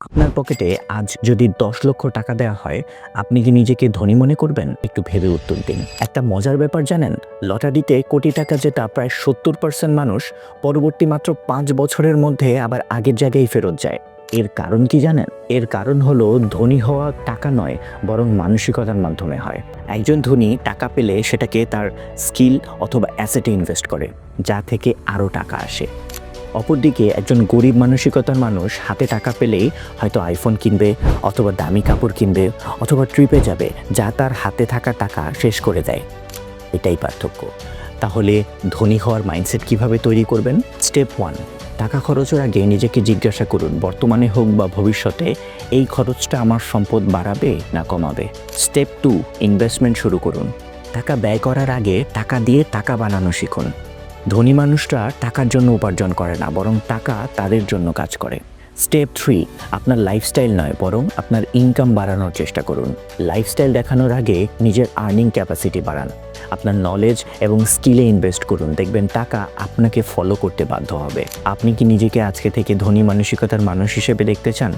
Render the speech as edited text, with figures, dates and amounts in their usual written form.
আপনার পকেটে আজ যদি ১০ লক্ষ টাকা দেওয়া হয়, আপনি কি নিজেকে ধনী মনে করবেন? একটু ভেবে উত্তর দিন। একটা মজার ব্যাপার জানেন? লটারিতে কোটি টাকা জেতা প্রায় ৭০% মানুষ পরবর্তী মাত্র ৫ বছরের মধ্যে আবার আগের জায়গায় ফেরত যায়। এর কারণ কি জানেন? এর কারণ হলো ধনী হওয়া টাকা নয়, বরং মানসিকতার মাধ্যমে হয়। একজন ধনী টাকা পেলে সেটাকে তার স্কিল অথবা অ্যাসেটে ইনভেস্ট করে, যা থেকে আরও টাকা আসে। অপরদিকে একজন গরিব মানসিকতার মানুষ হাতে টাকা পেলেই হয়তো আইফোন কিনবে, অথবা দামি কাপড় কিনবে, অথবা ট্রিপে যাবে, যা তার হাতে থাকা টাকা শেষ করে দেয়। এটাই পার্থক্য। তাহলে ধনী হওয়ার মাইন্ডসেট কিভাবে তৈরি করবেন? স্টেপ 1, টাকা খরচের আগে নিজেকে জিজ্ঞাসা করুন, বর্তমানে হোক বা ভবিষ্যতে এই খরচটা আমার সম্পদ বাড়াবে না কমাবে। স্টেপ 2, ইনভেস্টমেন্ট শুরু করুন। টাকা ব্যয় করার আগে টাকা দিয়ে টাকা বানানো শিখুন। ধনী মানুষরা টাকার জন্য উপার্জন করে না, বরং টাকা তাদের জন্য কাজ করে। স্টেপ 3, আপনার লাইফস্টাইল নয়, বরং আপনার ইনকাম বাড়ানোর চেষ্টা করুন। লাইফস্টাইল দেখানোর আগে নিজের আর্নিং ক্যাপাসিটি বাড়ান। আপনার নলেজ এবং স্কিলে ইনভেস্ট করুন, দেখবেন টাকা আপনাকে ফলো করতে বাধ্য হবে। আপনি কি নিজেকে আজকে থেকে ধনী মানসিকতার মানুষ হিসেবে দেখতে চান?